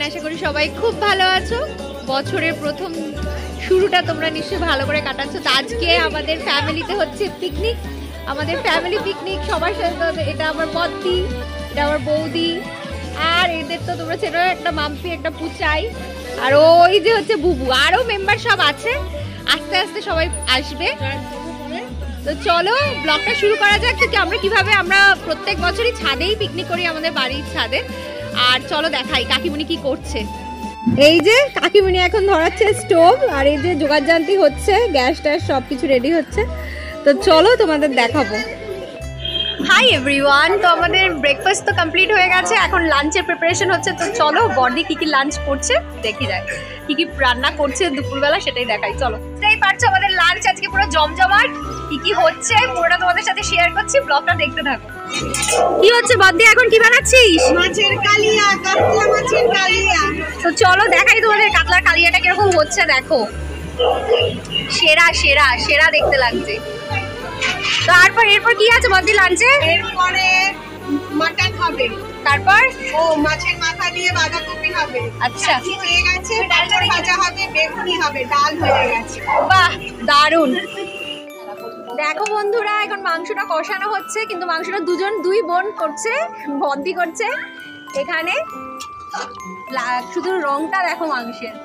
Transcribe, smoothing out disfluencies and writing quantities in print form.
আশা করি সবাই খুব ভালো আছো। বছরের প্রথম শুরুটা তোমরা নিশ্চয়ই ভালো করে কাটাচ্ছো। তো আজকে আমাদের ফ্যামিলিতে হচ্ছে পিকনিক, আমাদের ফ্যামিলি পিকনিক সবার সাথে। এটা আমার বদ্দি, এটা আমার বৌদি, আর এদের তো তোমরা চেনো, একটা মাম্পি, একটা পুচাই, আর ওই যে হচ্ছে বুবু, আরো মেম্বার সব আছে। আস্তে আস্তে সবাই আসবে। তো চলো ব্লগটা শুরু করা যাক। তো আমরা কিভাবে আমরা প্রত্যেক বছরই ছাদেই পিকনিক করি, আমাদের বাড়ির ছাদে। আর চলো দেখাই কাকিমুনি কি করছে। এই যে কাকিমুনি এখন ধরাচ্ছে স্টোভ, আর এই যে জোগাড় জান্তি হচ্ছে, গ্যাস ট্যাস সবকিছু রেডি হচ্ছে। তো চলো তোমাদের দেখাবো। হাই এভরিওয়ান, তো আমাদের ব্রেকফাস্ট তো কমপ্লিট হয়ে গেছে, এখন লাঞ্চের প্রিপারেশন হচ্ছে। তো চলো বডি কি কি লাঞ্চ করছে দেখি যাক, কি কি রান্না করছে দুপুরবেলা সেটাই দেখাই। চলো, বুঝতেই পারছো আমাদের লাঞ্চ আজকে পুরো জমজমাট। কি কি হচ্ছে পুরোটা তোমাদের সাথে শেয়ার করছি, ব্লগটা দেখতে থাকো। কি হচ্ছে বদ্দি, এখন কি বানাচ্ছিস? মাছের কালিয়া, কাতলা মাছের কালিয়া। তো চলো দেখাই তোমাদের কাতলার কালিয়াটা কিরকম হচ্ছে। দেখো, সেরা সেরা সেরা দেখতে লাগছে। তারপর এরপর কি আছে বদ্দি লাঞ্চে? এরপরে মাটন হবে, তারপর ও মাছের মাথা দিয়ে বাঁধাকপি হবে। আচ্ছা, হয়ে গেছে, পাঁপড় ভাজা হবে, বেগুনি হবে, ডাল হয়ে গেছে। বাহ দারুন। দেখো বন্ধুরা, এখন মাংসটা কষানো হচ্ছে, কিন্তু মাংসটা দুই বোন করছে, বদ্দি করছে এখানে। শুধু রংটা দেখো মাংসের।